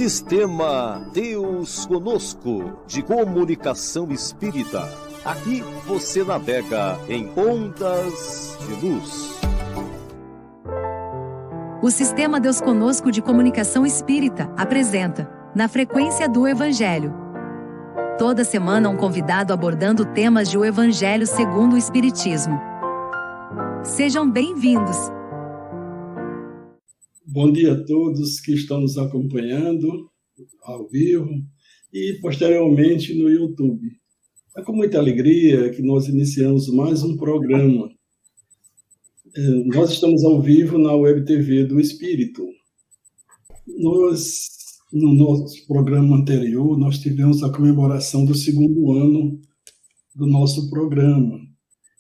Sistema Deus Conosco, de Comunicação Espírita. Aqui você navega em ondas de luz. O Sistema Deus Conosco de Comunicação Espírita apresenta Na Frequência do Evangelho. Toda semana um convidado abordando temas de o Evangelho segundo o Espiritismo. Sejam bem-vindos. Bom dia a todos que estão nos acompanhando ao vivo e posteriormente no YouTube. É com muita alegria que nós iniciamos mais um programa. Nós estamos ao vivo na Web TV do Espírito. No nosso programa anterior, nós tivemos a comemoração do 2º ano do nosso programa.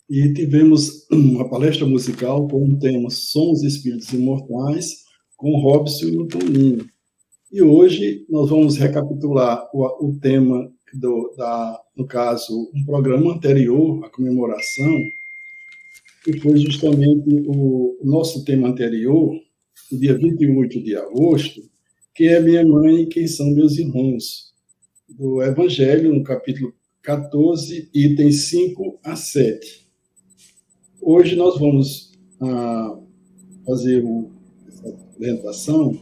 E tivemos uma palestra musical com o tema Somos Espíritos Imortais, com Robson e o Toninho. E hoje nós vamos recapitular o tema, no caso, um programa anterior à comemoração, que foi justamente o nosso tema anterior, no dia 28 de agosto, que é Minha Mãe e Quem São Meus Irmãos, do Evangelho, no capítulo 14, itens 5 a 7. Hoje nós vamos fazer essa apresentação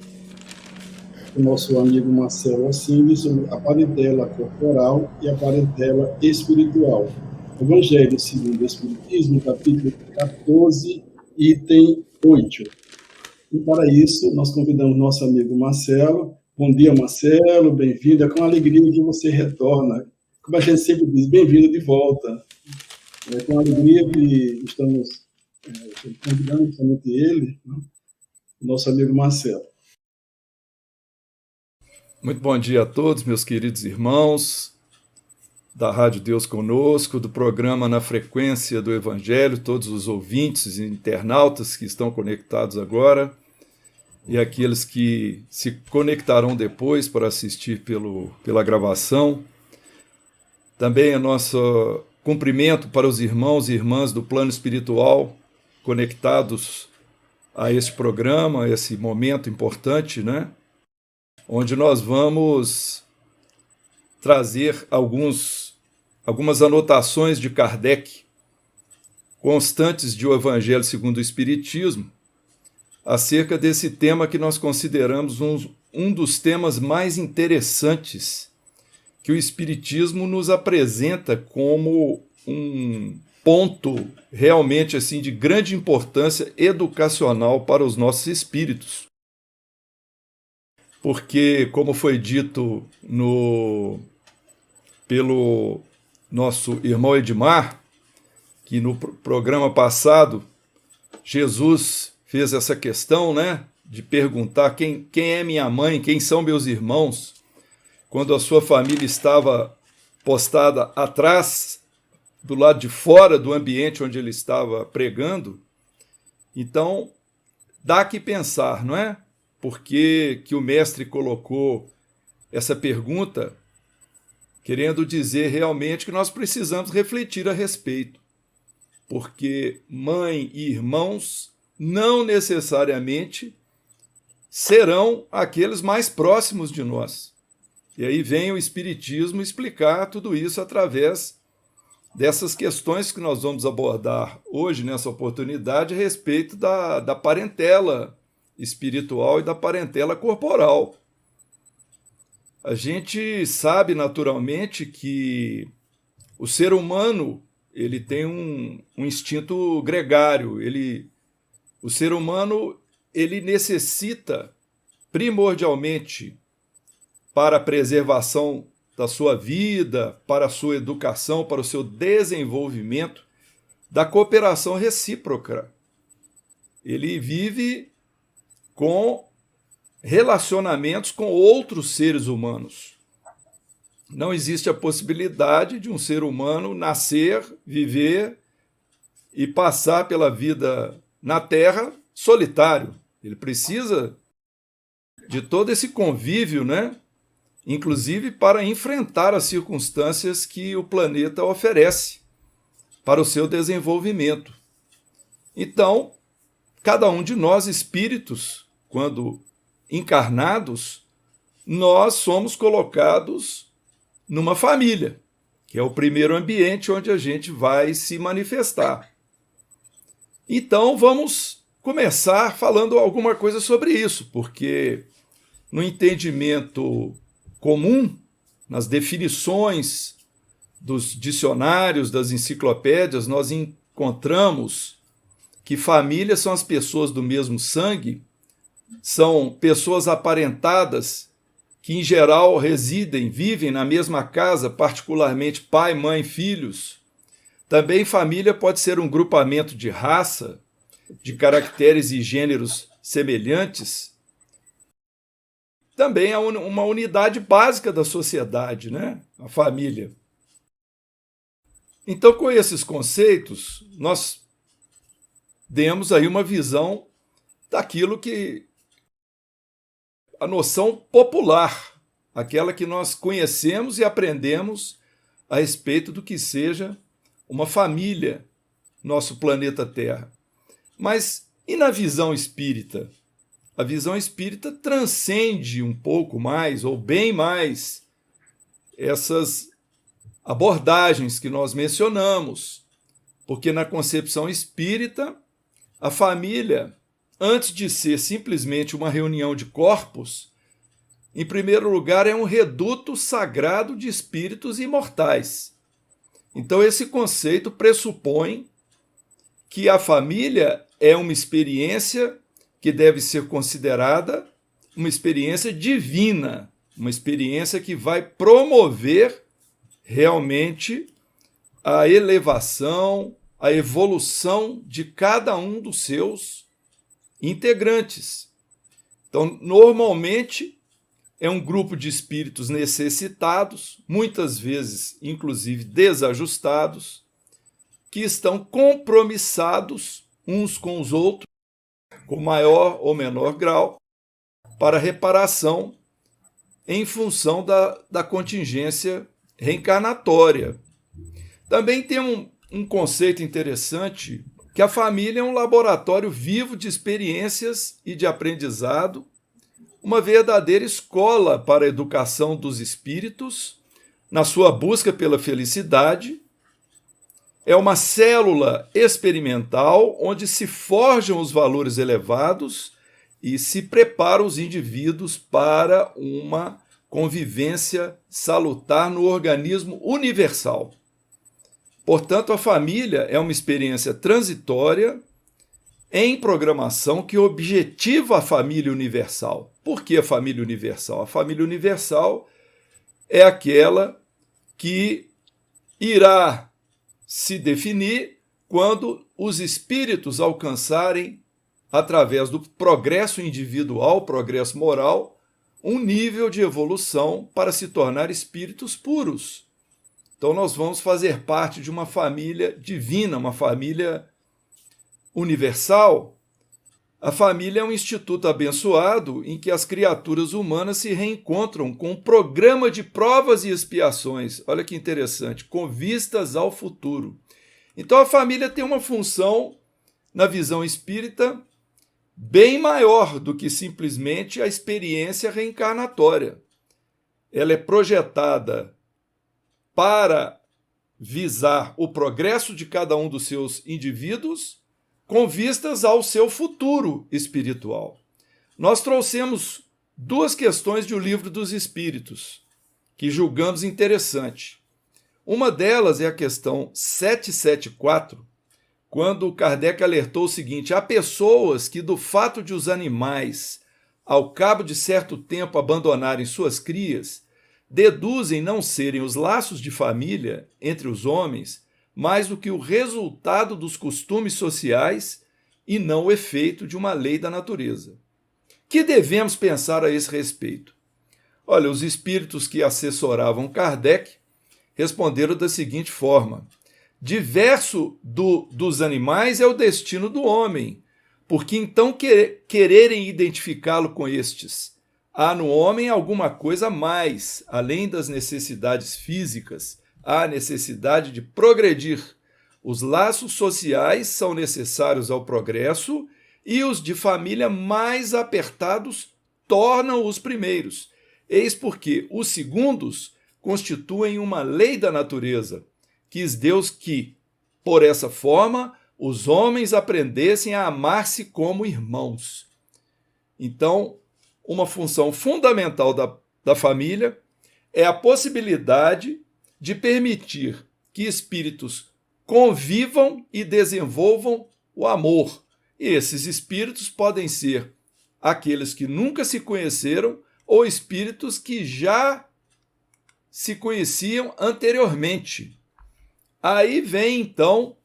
do nosso amigo Marcelo Assini sobre a parentela corporal e a parentela espiritual. Evangelho segundo o Espiritismo, capítulo 14, item 8. E para isso, nós convidamos nosso amigo Marcelo. Bom dia, Marcelo, bem-vindo. É com alegria que você retorna. Como a gente sempre diz, bem-vindo de volta. É com alegria que estamos convidando justamente ele, né? Nosso amigo Marcelo. Muito bom dia a todos, meus queridos irmãos da Rádio Deus Conosco, do programa Na Frequência do Evangelho, todos os ouvintes e internautas que estão conectados agora e aqueles que se conectarão depois para assistir pela gravação. Também o nosso cumprimento para os irmãos e irmãs do plano espiritual conectados a este programa, a esse momento importante, né? Onde nós vamos trazer algumas anotações de Kardec, constantes de O Evangelho segundo o Espiritismo, acerca desse tema que nós consideramos um dos temas mais interessantes que o Espiritismo nos apresenta como um ponto realmente assim de grande importância educacional para os nossos espíritos. Porque, como foi dito pelo nosso irmão Edmar, que no programa passado Jesus fez essa questão, né, de perguntar quem é minha mãe, quem são meus irmãos, quando a sua família estava postada atrás, do lado de fora do ambiente onde ele estava pregando. Então, dá que pensar, não é? Por que o mestre colocou essa pergunta, querendo dizer realmente que nós precisamos refletir a respeito. Porque mãe e irmãos não necessariamente serão aqueles mais próximos de nós. E aí vem o Espiritismo explicar tudo isso através dessas questões que nós vamos abordar hoje, nessa oportunidade, a respeito da parentela espiritual e da parentela corporal. A gente sabe naturalmente que o ser humano ele tem um instinto gregário. O ser humano ele necessita primordialmente para a preservação da sua vida, para a sua educação, para o seu desenvolvimento, da cooperação recíproca. Ele vive com relacionamentos com outros seres humanos. Não existe a possibilidade de um ser humano nascer, viver e passar pela vida na Terra solitário. Ele precisa de todo esse convívio, né? Inclusive para enfrentar as circunstâncias que o planeta oferece para o seu desenvolvimento. Então, cada um de nós, espíritos, quando encarnados, nós somos colocados numa família, que é o primeiro ambiente onde a gente vai se manifestar. Então, vamos começar falando alguma coisa sobre isso, porque no entendimento comum, nas definições dos dicionários, das enciclopédias, nós encontramos que famílias são as pessoas do mesmo sangue, são pessoas aparentadas que, em geral, vivem na mesma casa, particularmente pai, mãe, filhos. Também família pode ser um grupamento de raça, de caracteres e gêneros semelhantes. Também é uma unidade básica da sociedade, né? A família. Então, com esses conceitos, nós demos aí uma visão daquilo que a noção popular, aquela que nós conhecemos e aprendemos a respeito do que seja uma família, nosso planeta Terra. Mas e na visão espírita? A visão espírita transcende um pouco mais, ou bem mais, essas abordagens que nós mencionamos, porque na concepção espírita, a família, antes de ser simplesmente uma reunião de corpos, em primeiro lugar é um reduto sagrado de espíritos imortais. Então esse conceito pressupõe que a família é uma experiência que deve ser considerada uma experiência divina, uma experiência que vai promover realmente a elevação, a evolução de cada um dos seus integrantes. Então, normalmente, é um grupo de espíritos necessitados, muitas vezes, inclusive, desajustados, que estão compromissados uns com os outros, com maior ou menor grau, para reparação em função da contingência reencarnatória. Também tem um conceito interessante, que a família é um laboratório vivo de experiências e de aprendizado, uma verdadeira escola para a educação dos espíritos, na sua busca pela felicidade. É uma célula experimental onde se forjam os valores elevados e se preparam os indivíduos para uma convivência salutar no organismo universal. Portanto, a família é uma experiência transitória em programação que objetiva a família universal. Por que a família universal? A família universal é aquela que irá se definir quando os espíritos alcançarem, através do progresso individual, progresso moral, um nível de evolução para se tornar espíritos puros. Então nós vamos fazer parte de uma família divina, uma família universal. A família é um instituto abençoado em que as criaturas humanas se reencontram com um programa de provas e expiações. Olha que interessante, com vistas ao futuro. Então a família tem uma função, na visão espírita, bem maior do que simplesmente a experiência reencarnatória. Ela é projetada para visar o progresso de cada um dos seus indivíduos com vistas ao seu futuro espiritual. Nós trouxemos duas questões de O Livro dos Espíritos, que julgamos interessante. Uma delas é a questão 774, quando Kardec alertou o seguinte: há pessoas que, do fato de os animais, ao cabo de certo tempo, abandonarem suas crias, deduzem não serem os laços de família entre os homens mais do que o resultado dos costumes sociais e não o efeito de uma lei da natureza. Que devemos pensar a esse respeito? Olha, os espíritos que assessoravam Kardec responderam da seguinte forma: diverso dos animais é o destino do homem, porque então quererem identificá-lo com estes. Há no homem alguma coisa a mais, além das necessidades físicas, há a necessidade de progredir. Os laços sociais são necessários ao progresso e os de família mais apertados tornam os primeiros. Eis porque os segundos constituem uma lei da natureza. Quis Deus que, por essa forma, os homens aprendessem a amar-se como irmãos. Então, uma função fundamental da família é a possibilidade de permitir que espíritos convivam e desenvolvam o amor. E esses espíritos podem ser aqueles que nunca se conheceram ou espíritos que já se conheciam anteriormente. Aí vem, então,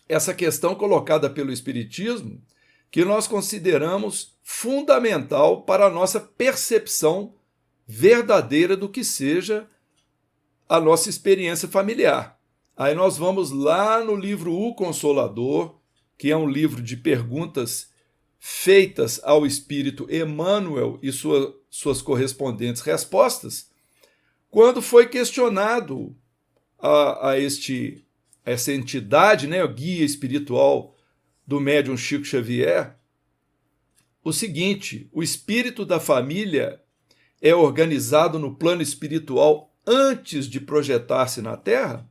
essa questão colocada pelo Espiritismo, que nós consideramos fundamental para a nossa percepção verdadeira do que seja a nossa experiência familiar. Aí nós vamos lá no livro O Consolador, que é um livro de perguntas feitas ao Espírito Emmanuel e suas correspondentes respostas, quando foi questionado essa entidade, né, o guia espiritual do médium Chico Xavier, o seguinte: o espírito da família é organizado no plano espiritual antes de projetar-se na Terra?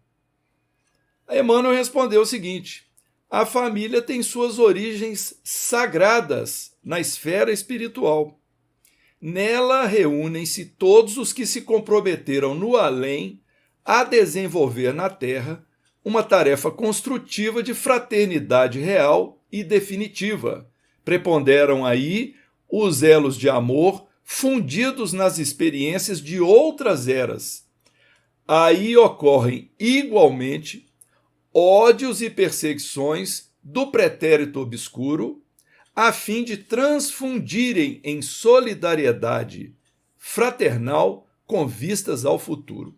A Emmanuel respondeu o seguinte: a família tem suas origens sagradas na esfera espiritual. Nela reúnem-se todos os que se comprometeram no além a desenvolver na Terra uma tarefa construtiva de fraternidade real e definitiva. Preponderam aí os elos de amor fundidos nas experiências de outras eras. Aí ocorrem igualmente ódios e perseguições do pretérito obscuro, a fim de transfundirem em solidariedade fraternal com vistas ao futuro.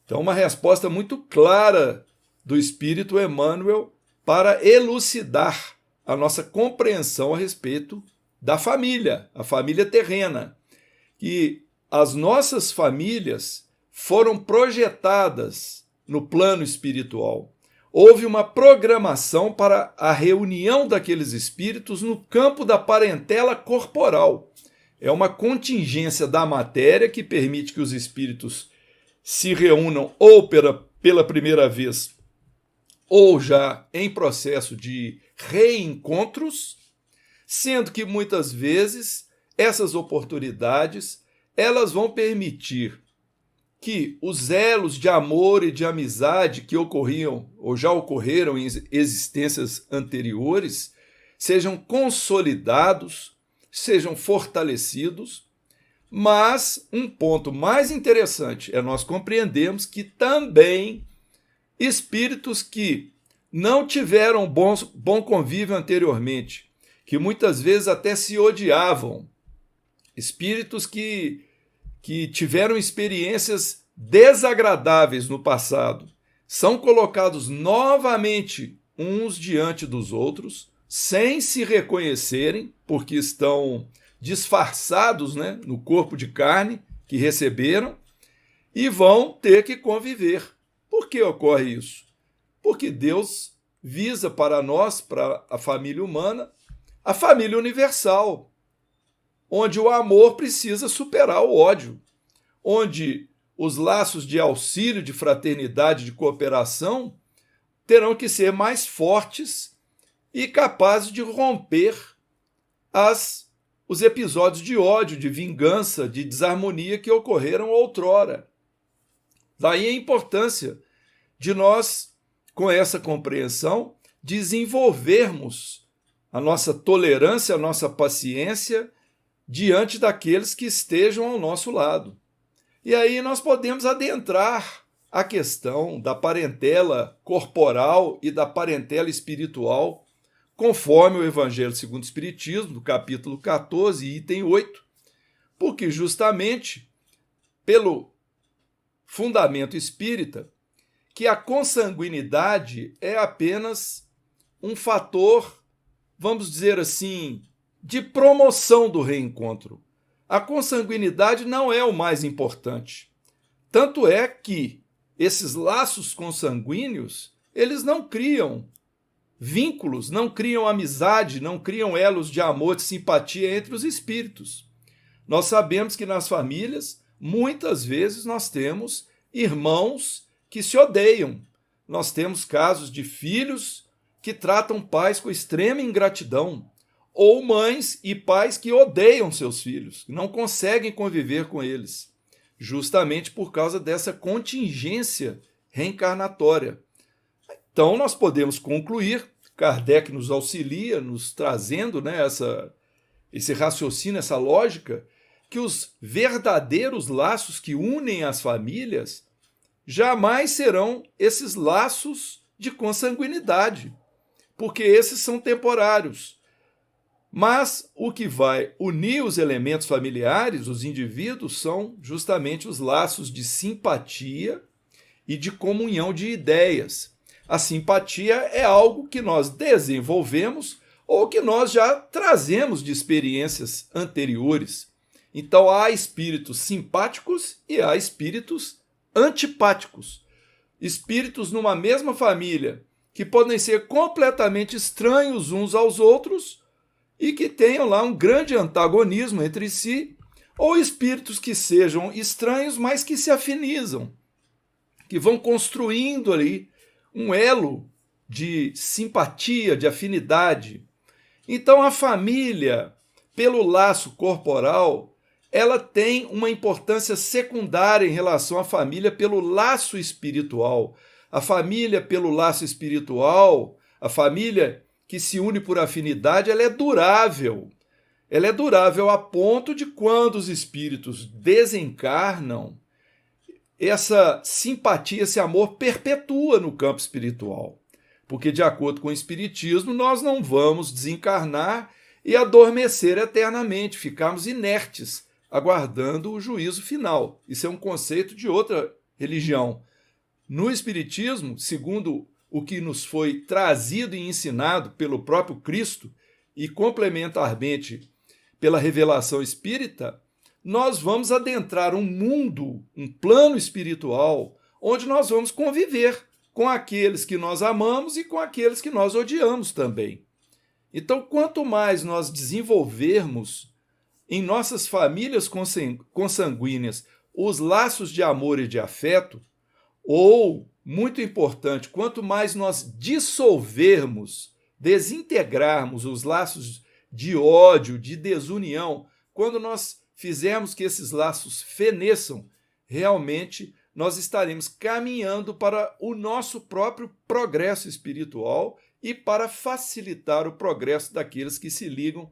Então, uma resposta muito clara do Espírito Emmanuel para elucidar a nossa compreensão a respeito da família, a família terrena. Que as nossas famílias foram projetadas no plano espiritual. Houve uma programação para a reunião daqueles espíritos no campo da parentela corporal. É uma contingência da matéria que permite que os espíritos se reúnam ou pela primeira vez ou já em processo de reencontros, sendo que muitas vezes essas oportunidades elas vão permitir que os elos de amor e de amizade que ocorriam ou já ocorreram em existências anteriores sejam consolidados, sejam fortalecidos. Mas um ponto mais interessante é nós compreendermos que também espíritos que não tiveram bom convívio anteriormente, que muitas vezes até se odiavam, espíritos que tiveram experiências desagradáveis no passado, são colocados novamente uns diante dos outros, sem se reconhecerem, porque estão disfarçados, né, no corpo de carne que receberam, e vão ter que conviver. Por que ocorre isso? Porque Deus visa para nós, para a família humana, a família universal, onde o amor precisa superar o ódio, onde os laços de auxílio, de fraternidade, de cooperação terão que ser mais fortes e capazes de romper os episódios de ódio, de vingança, de desarmonia que ocorreram outrora. Daí a importância de nós, com essa compreensão, desenvolvermos a nossa tolerância, a nossa paciência diante daqueles que estejam ao nosso lado. E aí nós podemos adentrar a questão da parentela corporal e da parentela espiritual, conforme o Evangelho segundo o Espiritismo, no capítulo 14, item 8, porque justamente pelo fundamento espírita, que a consanguinidade é apenas um fator, vamos dizer assim, de promoção do reencontro. A consanguinidade não é o mais importante. Tanto é que esses laços consanguíneos, eles não criam vínculos, não criam amizade, não criam elos de amor, de simpatia entre os espíritos. Nós sabemos que nas famílias, muitas vezes nós temos irmãos que se odeiam. Nós temos casos de filhos que tratam pais com extrema ingratidão, ou mães e pais que odeiam seus filhos, que não conseguem conviver com eles, justamente por causa dessa contingência reencarnatória. Então, nós podemos concluir, Kardec nos auxilia, nos trazendo, né, esse raciocínio, essa lógica, que os verdadeiros laços que unem as famílias jamais serão esses laços de consanguinidade, porque esses são temporários. Mas o que vai unir os elementos familiares, os indivíduos, são justamente os laços de simpatia e de comunhão de ideias. A simpatia é algo que nós desenvolvemos ou que nós já trazemos de experiências anteriores. Então há espíritos simpáticos e há espíritos antipáticos. Espíritos numa mesma família que podem ser completamente estranhos uns aos outros e que tenham lá um grande antagonismo entre si, ou espíritos que sejam estranhos, mas que se afinizam, que vão construindo ali um elo de simpatia, de afinidade. Então a família, pelo laço corporal, ela tem uma importância secundária em relação à família pelo laço espiritual. A família pelo laço espiritual, a família que se une por afinidade, ela é durável. Ela é durável a ponto de, quando os espíritos desencarnam, essa simpatia, esse amor perpetua no campo espiritual. Porque, de acordo com o Espiritismo, nós não vamos desencarnar e adormecer eternamente, ficarmos inertes, aguardando o juízo final. Isso é um conceito de outra religião. No Espiritismo, segundo o que nos foi trazido e ensinado pelo próprio Cristo e complementarmente pela revelação espírita, nós vamos adentrar um mundo, um plano espiritual, onde nós vamos conviver com aqueles que nós amamos e com aqueles que nós odiamos também. Então, quanto mais nós desenvolvermos em nossas famílias consanguíneas os laços de amor e de afeto, ou, muito importante, quanto mais nós dissolvermos, desintegrarmos os laços de ódio, de desunião, quando nós fizermos que esses laços feneçam, realmente nós estaremos caminhando para o nosso próprio progresso espiritual e para facilitar o progresso daqueles que se ligam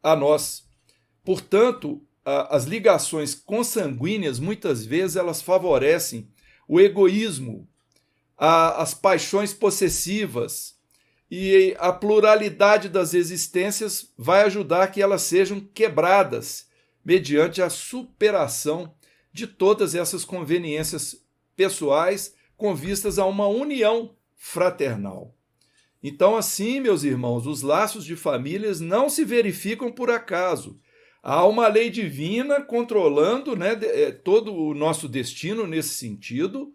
a nós. Portanto, as ligações consanguíneas, muitas vezes, elas favorecem o egoísmo, as paixões possessivas, e a pluralidade das existências vai ajudar que elas sejam quebradas mediante a superação de todas essas conveniências pessoais com vistas a uma união fraternal. Então, assim, meus irmãos, os laços de famílias não se verificam por acaso. Há uma lei divina controlando, né, todo o nosso destino nesse sentido.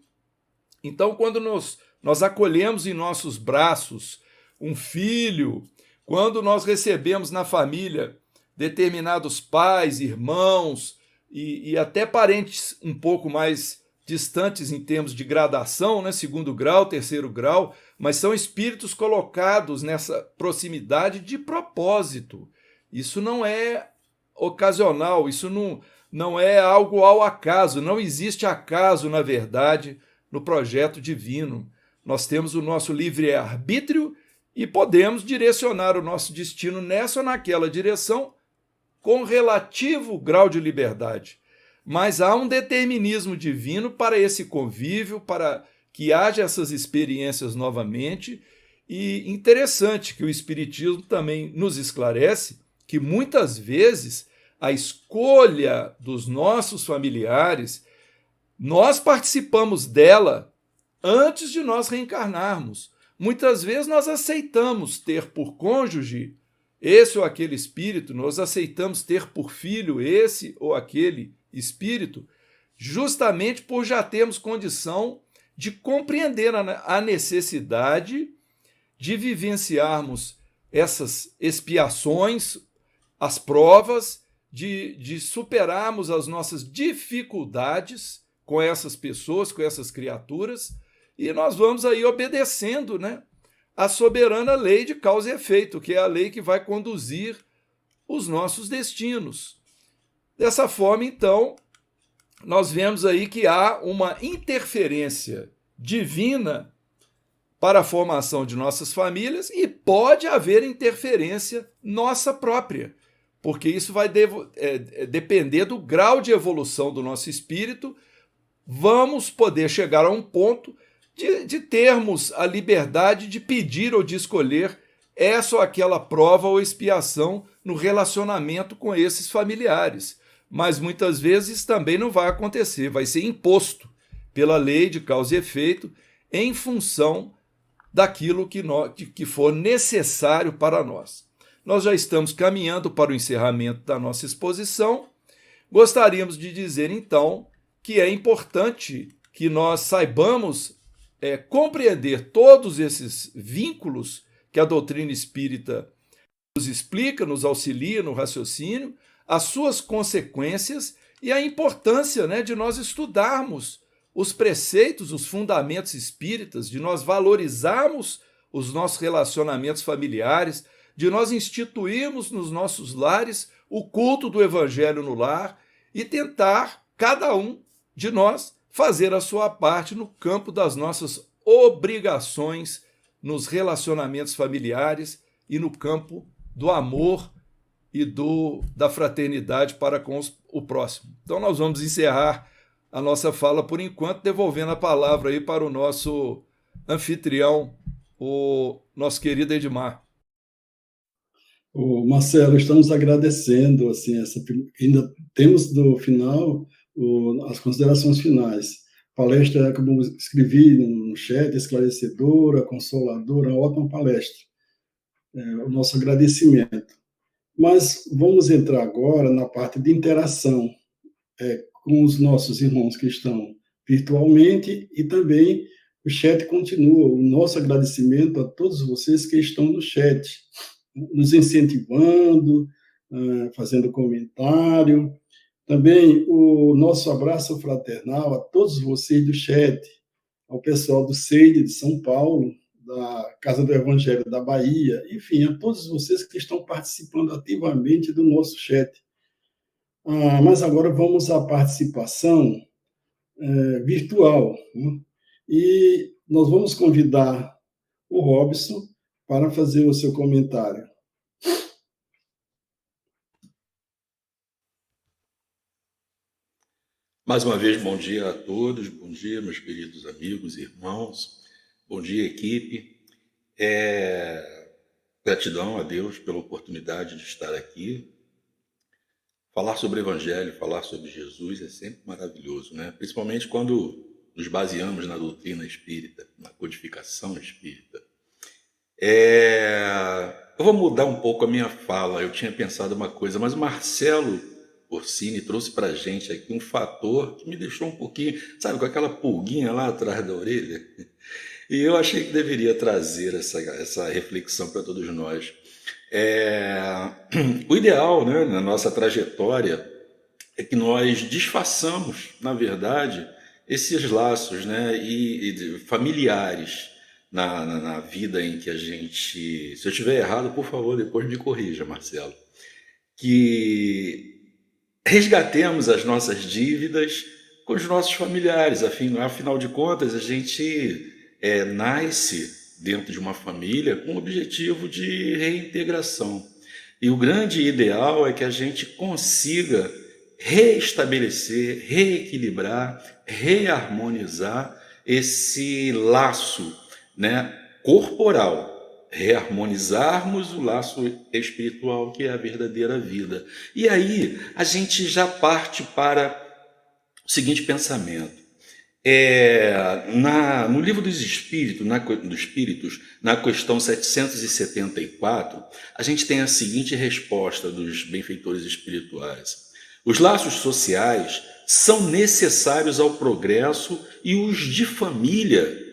Então, quando nós acolhemos em nossos braços um filho, quando nós recebemos na família determinados pais, irmãos e até parentes um pouco mais distantes em termos de gradação, né, 2º grau, 3º grau, mas são espíritos colocados nessa proximidade de propósito. Isso não é ocasional, isso não é algo ao acaso, não existe acaso, na verdade, no projeto divino. Nós temos o nosso livre-arbítrio e podemos direcionar o nosso destino nessa ou naquela direção com relativo grau de liberdade. Mas há um determinismo divino para esse convívio, para que haja essas experiências novamente. E interessante que o Espiritismo também nos esclarece que muitas vezes a escolha dos nossos familiares, nós participamos dela antes de nós reencarnarmos. Muitas vezes nós aceitamos ter por cônjuge esse ou aquele espírito, nós aceitamos ter por filho esse ou aquele espírito, justamente por já termos condição de compreender a necessidade de vivenciarmos essas expiações, as provas, de superarmos as nossas dificuldades com essas pessoas, com essas criaturas, e nós vamos aí obedecendo, né, a soberana lei de causa e efeito, que é a lei que vai conduzir os nossos destinos. Dessa forma, então, nós vemos aí que há uma interferência divina para a formação de nossas famílias e pode haver interferência nossa própria, porque isso vai depender do grau de evolução do nosso espírito. Vamos poder chegar a um ponto de termos a liberdade de pedir ou de escolher essa ou aquela prova ou expiação no relacionamento com esses familiares. Mas muitas vezes também não vai acontecer, vai ser imposto pela lei de causa e efeito em função daquilo que for necessário para nós. Nós já estamos caminhando para o encerramento da nossa exposição. Gostaríamos de dizer, então, que é importante que nós saibamos compreender todos esses vínculos que a doutrina espírita nos explica, nos auxilia no raciocínio, as suas consequências e a importância, né, de nós estudarmos os preceitos, os fundamentos espíritas, de nós valorizarmos os nossos relacionamentos familiares, de nós instituirmos nos nossos lares o culto do Evangelho no lar e tentar, cada um de nós, fazer a sua parte no campo das nossas obrigações nos relacionamentos familiares e no campo do amor e da fraternidade para com o próximo. Então nós vamos encerrar a nossa fala por enquanto, devolvendo a palavra aí para o nosso anfitrião, o nosso querido Edmar. Marcelo, estamos agradecendo, assim, ainda temos no final as considerações finais. Palestra, como escrevi no chat, esclarecedora, consoladora, ótima palestra. O nosso agradecimento. Mas vamos entrar agora na parte de interação com os nossos irmãos que estão virtualmente e também o chat continua. O nosso agradecimento a todos vocês que estão no chat, nos incentivando, fazendo comentário. Também o nosso abraço fraternal a todos vocês do chat, ao pessoal do Seide de São Paulo, da Casa do Evangelho da Bahia, enfim, a todos vocês que estão participando ativamente do nosso chat. Mas agora vamos à participação virtual, né? E nós vamos convidar o Robson para fazer o seu comentário. Mais uma vez, bom dia a todos, bom dia, meus queridos amigos e irmãos, bom dia, equipe. Gratidão a Deus pela oportunidade de estar aqui. Falar sobre o Evangelho, falar sobre Jesus é sempre maravilhoso, né? Principalmente quando nos baseamos na doutrina espírita, na codificação espírita. Eu vou mudar um pouco a minha fala, eu tinha pensado uma coisa, mas o Marcelo Orsini trouxe para a gente aqui um fator que me deixou um pouquinho, sabe, com aquela pulguinha lá atrás da orelha. E eu achei que deveria trazer essa reflexão para todos nós. O ideal, né, na nossa trajetória é que nós desfaçamos, na verdade, esses laços, né, e familiares na vida em que a gente... Se eu estiver errado, por favor, depois me corrija, Marcelo. Que resgatemos as nossas dívidas com os nossos familiares. Afinal de contas, a gente nasce dentro de uma família com o objetivo de reintegração. E o grande ideal é que a gente consiga reestabelecer, reequilibrar, reharmonizar esse laço, né, corporal, reharmonizarmos o laço espiritual, que é a verdadeira vida. E aí a gente já parte para o seguinte pensamento. No livro dos Espíritos, na questão 774, a gente tem a seguinte resposta dos benfeitores espirituais: os laços sociais são necessários ao progresso e os de família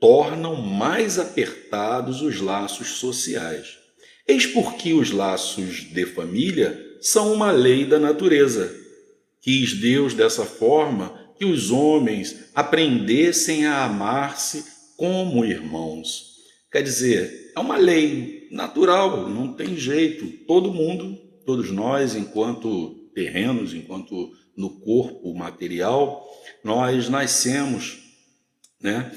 tornam mais apertados os laços sociais. Eis porque os laços de família são uma lei da natureza. Quis Deus dessa forma que os homens aprendessem a amar-se como irmãos. Quer dizer, é uma lei natural, não tem jeito. Todo mundo, todos nós, enquanto terrenos, enquanto no corpo material, nós nascemos, né,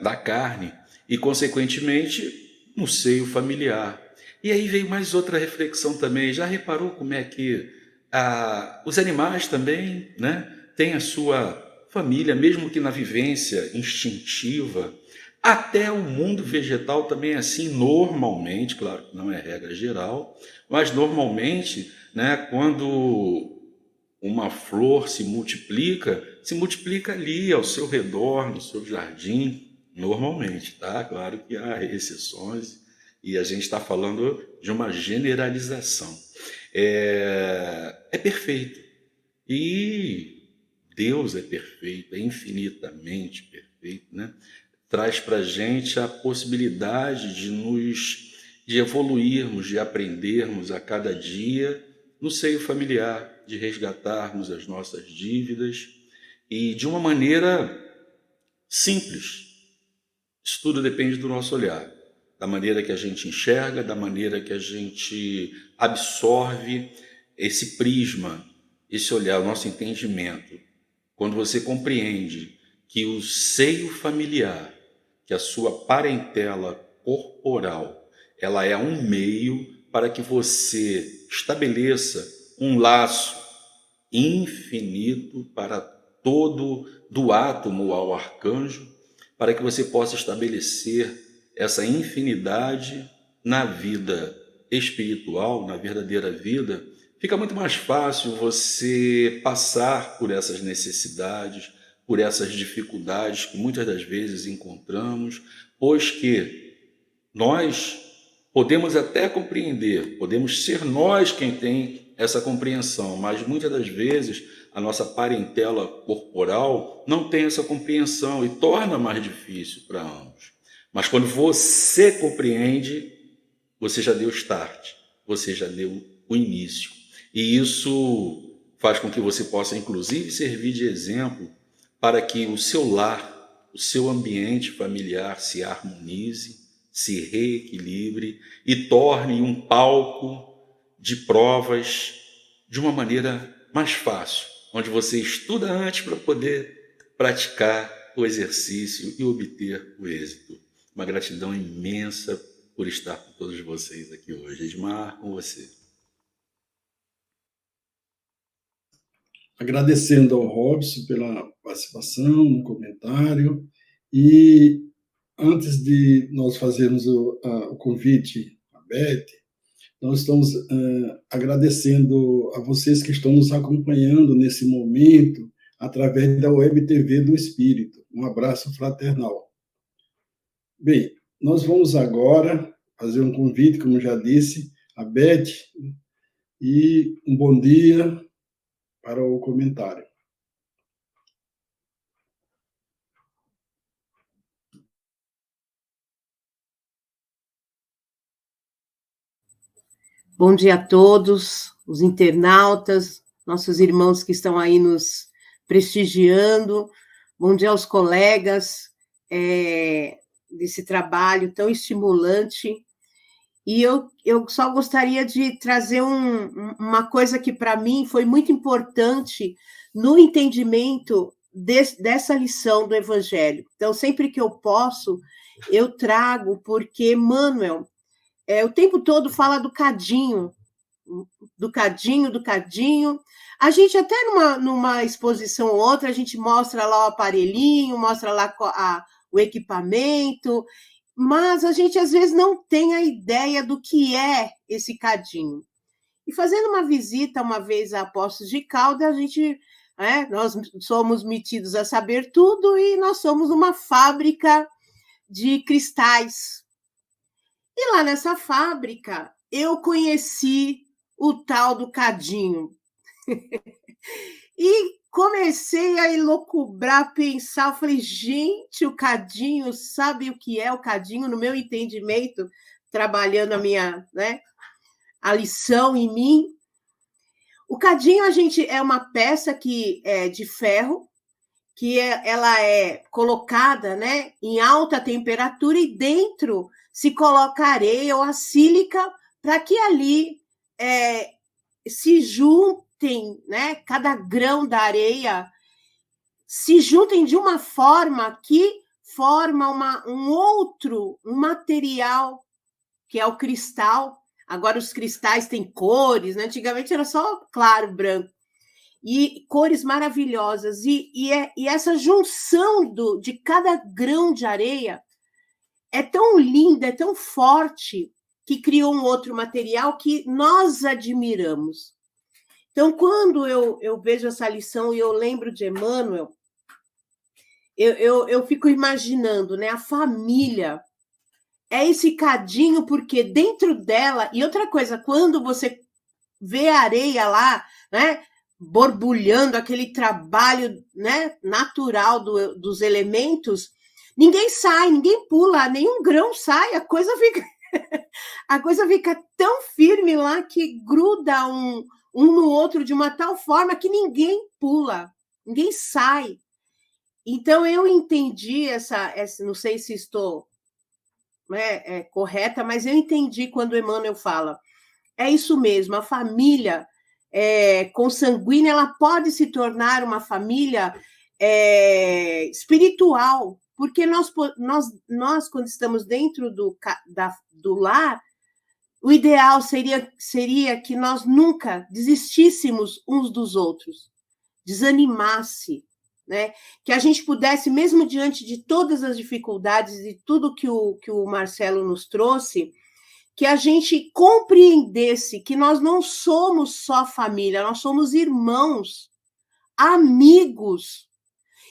da carne e, consequentemente, no seio familiar. E aí veio mais outra reflexão também. Já reparou como é que os animais também, né, têm a sua família, mesmo que na vivência instintiva? Até o mundo vegetal também é assim, normalmente, claro que não é regra geral, mas normalmente, né, quando uma flor se multiplica ali ao seu redor, no seu jardim, normalmente, tá? Claro que há exceções e a gente está falando de uma generalização. É perfeito. E Deus é perfeito, é infinitamente perfeito, né? Traz para a gente a possibilidade de evoluirmos, de aprendermos a cada dia no seio familiar, de resgatarmos as nossas dívidas e de uma maneira simples. Isso tudo depende do nosso olhar, da maneira que a gente enxerga, da maneira que a gente absorve esse prisma, esse olhar, o nosso entendimento. Quando você compreende que o seio familiar, que a sua parentela corporal, ela é um meio para que você estabeleça um laço infinito para todo, do átomo ao arcanjo, para que você possa estabelecer essa infinidade na vida espiritual, na verdadeira vida, fica muito mais fácil você passar por essas necessidades, por essas dificuldades que muitas das vezes encontramos, pois que nós podemos até compreender, podemos ser nós quem tem essa compreensão, mas muitas das vezes a nossa parentela corporal não tem essa compreensão e torna mais difícil para ambos. Mas quando você compreende, você já deu o start, você já deu o início. E isso faz com que você possa, inclusive, servir de exemplo para que o seu lar, o seu ambiente familiar se harmonize, se reequilibre e torne um palco de provas de uma maneira mais fácil, onde você estuda antes para poder praticar o exercício e obter o êxito. Uma gratidão imensa por estar com todos vocês aqui hoje. Edmar, com você. Agradecendo ao Robson pela participação no comentário. E antes de nós fazermos o convite à Beth, nós estamos agradecendo a vocês que estão nos acompanhando nesse momento através da Web TV do Espírito. Um abraço fraternal. Bem, nós vamos agora fazer um convite, como já disse, a Beth, e um bom dia para o comentário. Bom dia a todos, os internautas, nossos irmãos que estão aí nos prestigiando. Bom dia aos colegas desse trabalho tão estimulante. E eu só gostaria de trazer uma coisa que, para mim, foi muito importante no entendimento dessa lição do Evangelho. Então, sempre que eu posso, eu trago, porque Manuel, o tempo todo fala do cadinho. A gente até numa exposição ou outra, a gente mostra lá o aparelhinho, mostra lá o equipamento, mas a gente às vezes não tem a ideia do que é esse cadinho. E fazendo uma visita uma vez a Poços de Caldas, nós somos metidos a saber tudo e nós somos uma fábrica de cristais. E lá nessa fábrica, eu conheci o tal do cadinho. E comecei a elocubrar, pensar, eu falei, gente, o cadinho, sabe o que é o cadinho? No meu entendimento, trabalhando a lição em mim. O cadinho, a gente é uma peça que é de ferro, ela é colocada, né, em alta temperatura e dentro se coloca areia ou a sílica para que ali se juntem, né, cada grão da areia se juntem de uma forma que forma um material, que é o cristal. Agora os cristais têm cores, né? Antigamente era só claro, branco. E cores maravilhosas. E essa junção de cada grão de areia é tão linda, é tão forte, que criou um outro material que nós admiramos. Então, quando eu vejo essa lição e eu lembro de Emmanuel, eu fico imaginando, né? A família é esse cadinho, porque dentro dela... E outra coisa, quando você vê a areia lá, né, borbulhando, aquele trabalho, né, natural dos elementos, ninguém sai, ninguém pula, nenhum grão sai, a coisa fica tão firme lá que gruda um no outro de uma tal forma que ninguém pula, ninguém sai. Então, eu entendi essa não sei se estou, né, correta, mas eu entendi quando Emmanuel fala. É isso mesmo, a família consanguínea, ela pode se tornar uma família espiritual, porque nós, quando estamos dentro do lar, o ideal seria que nós nunca desistíssemos uns dos outros, desanimasse, né? Que a gente pudesse, mesmo diante de todas as dificuldades e tudo que o Marcelo nos trouxe, que a gente compreendesse que nós não somos só família, nós somos irmãos, amigos.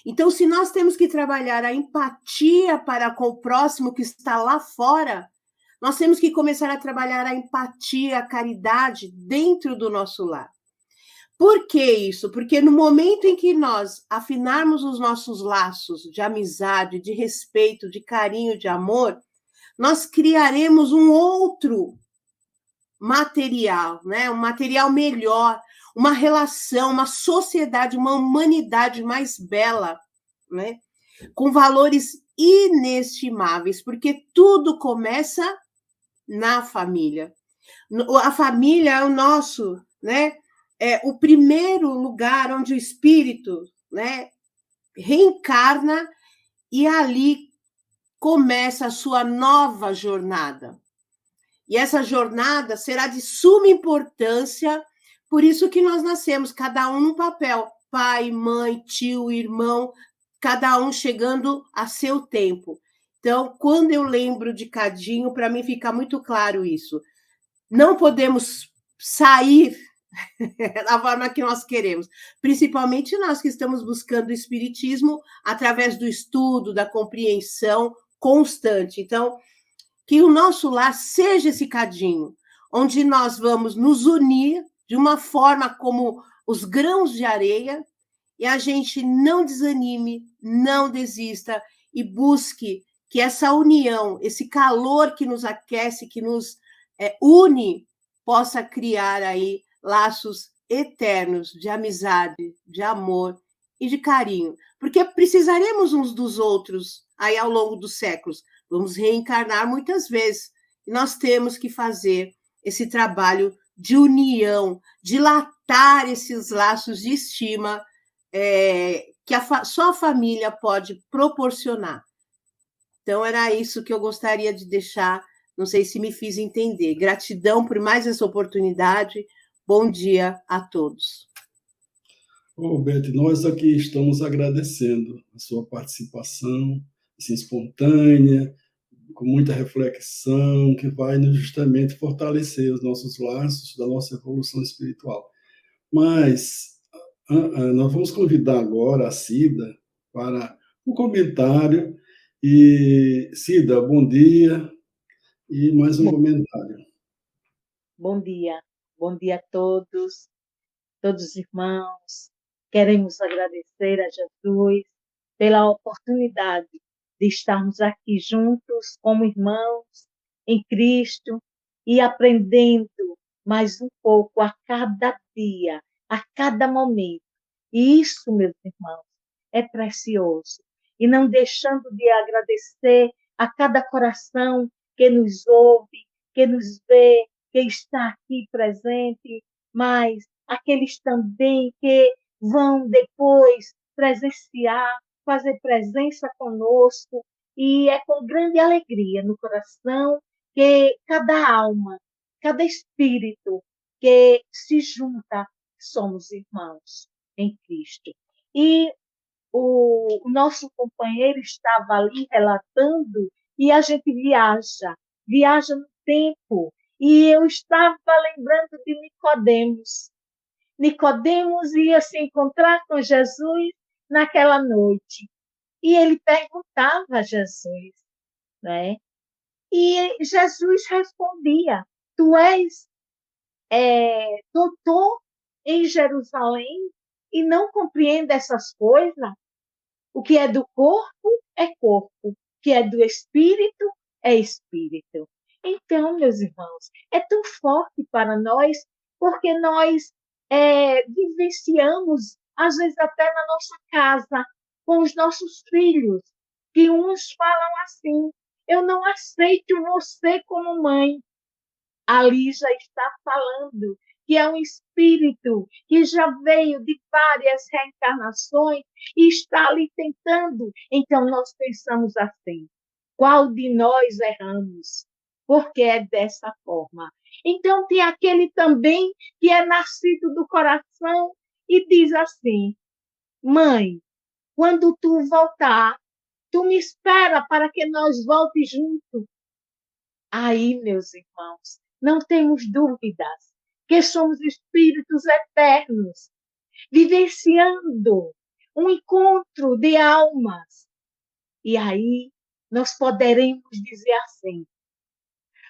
Então, se nós temos que trabalhar a empatia para com o próximo que está lá fora, nós temos que começar a trabalhar a empatia, a caridade dentro do nosso lar. Por que isso? Porque no momento em que nós afinarmos os nossos laços de amizade, de respeito, de carinho, de amor, nós criaremos um outro material, né? Um material melhor, uma relação, uma sociedade, uma humanidade mais bela, né? Com valores inestimáveis, porque tudo começa na família. A família é o nosso, né? É o primeiro lugar onde o espírito, né, reencarna e ali começa a sua nova jornada. E essa jornada será de suma importância, por isso que nós nascemos, cada um num papel, pai, mãe, tio, irmão, cada um chegando a seu tempo. Então, quando eu lembro de Cadinho, para mim fica muito claro isso. Não podemos sair da forma que nós queremos, principalmente nós que estamos buscando o espiritismo através do estudo, da compreensão constante. Então, que o nosso lar seja esse cadinho, onde nós vamos nos unir de uma forma como os grãos de areia, e a gente não desanime, não desista, e busque que essa união, esse calor que nos aquece, que nos une, possa criar aí laços eternos de amizade, de amor e de carinho, porque precisaremos uns dos outros aí ao longo dos séculos. Vamos reencarnar muitas vezes e nós temos que fazer esse trabalho de união, dilatar esses laços de estima que só a família pode proporcionar. Então, era isso que eu gostaria de deixar, não sei se me fiz entender. Gratidão por mais essa oportunidade. Bom dia a todos. Beth, nós aqui estamos agradecendo a sua participação, assim, espontânea, com muita reflexão, que vai justamente fortalecer os nossos laços da nossa evolução espiritual. Mas nós vamos convidar agora a Cida para um comentário. E, Cida, bom dia, e mais um comentário. Bom dia a todos os irmãos. Queremos agradecer a Jesus pela oportunidade de estarmos aqui juntos como irmãos em Cristo e aprendendo mais um pouco a cada dia, a cada momento. E isso, meus irmãos, é precioso. E não deixando de agradecer a cada coração que nos ouve, que nos vê, que está aqui presente, mas aqueles também que vão depois presenciar, fazer presença conosco, e é com grande alegria no coração que cada alma, cada espírito que se junta, somos irmãos em Cristo. E o nosso companheiro estava ali relatando, e a gente viaja no tempo, e eu estava lembrando de Nicodemos. Nicodemos ia se encontrar com Jesus naquela noite, e ele perguntava a Jesus, né? E Jesus respondia: tu és doutor em Jerusalém e não compreende essas coisas? O que é do corpo é corpo, o que é do espírito é espírito. Então, meus irmãos, é tão forte para nós, porque nós vivenciamos, às vezes até na nossa casa, com os nossos filhos, que uns falam assim: eu não aceito você como mãe. Ali já está falando que é um espírito que já veio de várias reencarnações e está ali tentando. Então, nós pensamos assim: qual de nós erramos? Porque é dessa forma. Então, tem aquele também que é nascido do coração e diz assim: mãe, quando tu voltar, tu me espera para que nós voltemos juntos. Aí, meus irmãos, não temos dúvidas que somos espíritos eternos, vivenciando um encontro de almas. E aí nós poderemos dizer assim: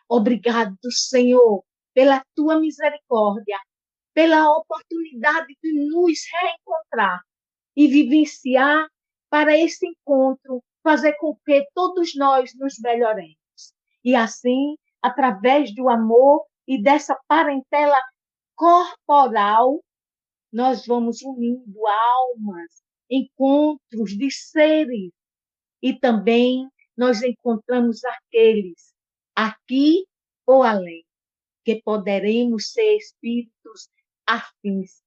obrigado, Senhor, pela tua misericórdia, pela oportunidade de nos reencontrar e vivenciar para esse encontro, fazer com que todos nós nos melhoremos. E assim, através do amor e dessa parentela corporal, nós vamos unindo almas, encontros de seres, e também nós encontramos aqueles aqui ou além, que poderemos ser espíritos afins,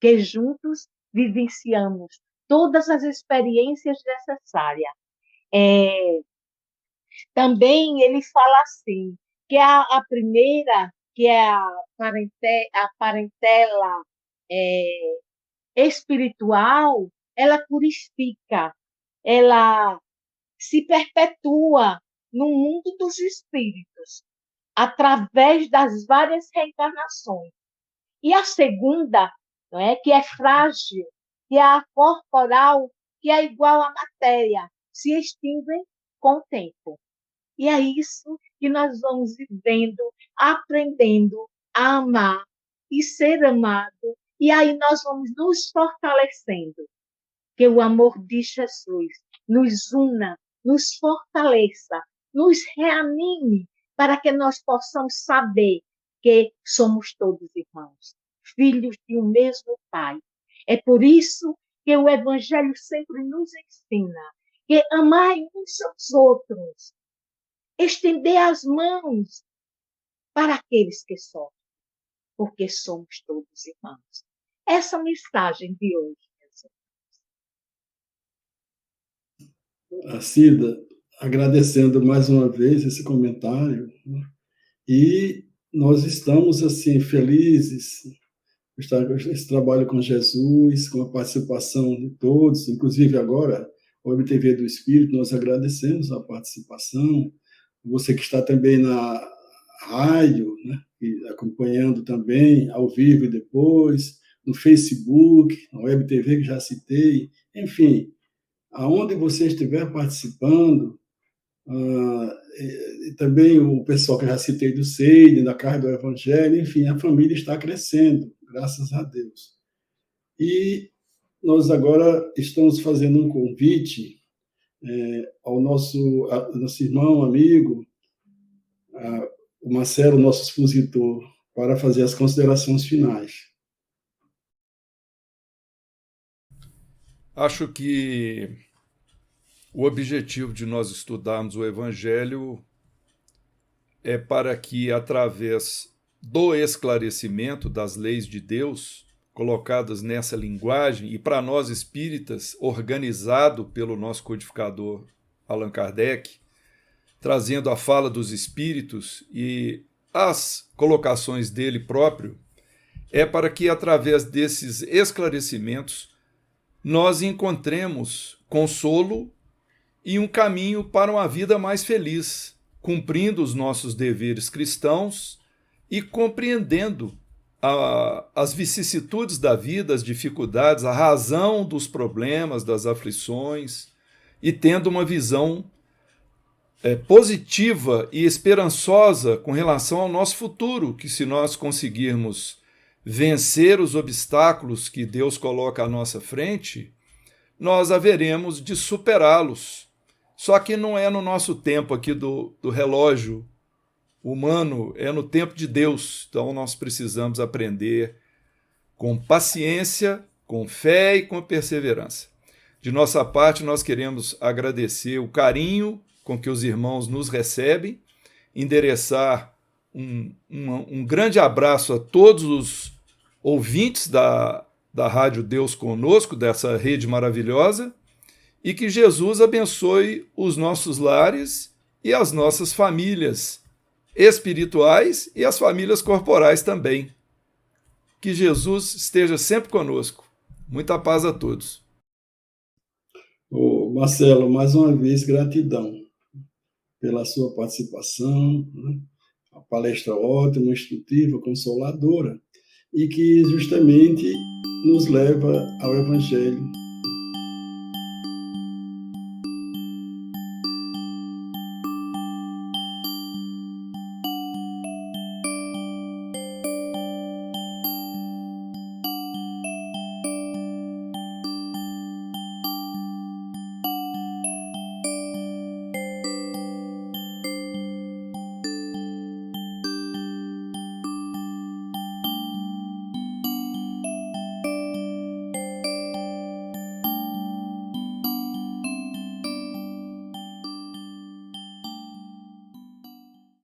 que juntos vivenciamos todas as experiências necessárias. Também ele fala assim, que a primeira, que é a parentela espiritual, ela purifica, ela se perpetua no mundo dos espíritos, através das várias reencarnações. E a segunda, não é, que é frágil, que é a corporal, que é igual à matéria, se extingue com o tempo. E é isso que nós vamos vivendo, aprendendo a amar e ser amado. E aí nós vamos nos fortalecendo. Que o amor de Jesus nos una, nos fortaleça, nos reanime, para que nós possamos saber que somos todos irmãos, filhos de um mesmo Pai. É por isso que o Evangelho sempre nos ensina que amai uns aos outros, estender as mãos para aqueles que sofrem, porque somos todos irmãos. Essa mensagem de hoje, meus irmãos. Cida, agradecendo mais uma vez esse comentário, né? E nós estamos assim felizes esse trabalho com Jesus, com a participação de todos, inclusive agora o MTV do Espírito, nós agradecemos a participação. Você que está também na rádio, né, e acompanhando também ao vivo e depois, no Facebook, na Web TV que já citei, enfim, aonde você estiver participando, e também o pessoal que eu já citei do Seide, da Casa do Evangelho, enfim, a família está crescendo, graças a Deus. E nós agora estamos fazendo um convite ao nosso irmão, amigo, o Marcelo, nosso expositor para fazer as considerações finais. Acho que o objetivo de nós estudarmos o Evangelho é para que, através do esclarecimento das leis de Deus, colocadas nessa linguagem, e para nós espíritas, organizado pelo nosso codificador Allan Kardec, trazendo a fala dos espíritos e as colocações dele próprio, é para que, através desses esclarecimentos, nós encontremos consolo e um caminho para uma vida mais feliz, cumprindo os nossos deveres cristãos e compreendendo as vicissitudes da vida, as dificuldades, a razão dos problemas, das aflições, e tendo uma visão positiva e esperançosa com relação ao nosso futuro, que se nós conseguirmos vencer os obstáculos que Deus coloca à nossa frente, nós haveremos de superá-los. Só que não é no nosso tempo aqui do relógio humano, é no tempo de Deus. Então nós precisamos aprender com paciência, com fé e com perseverança. De nossa parte, nós queremos agradecer o carinho com que os irmãos nos recebem, endereçar um grande abraço a todos os ouvintes da Rádio Deus Conosco, dessa rede maravilhosa, e que Jesus abençoe os nossos lares e as nossas famílias espirituais e as famílias corporais também. Que Jesus esteja sempre conosco. Muita paz a todos. Marcelo, mais uma vez, gratidão pela sua participação, né? A palestra ótima, instrutiva, consoladora, e que justamente nos leva ao Evangelho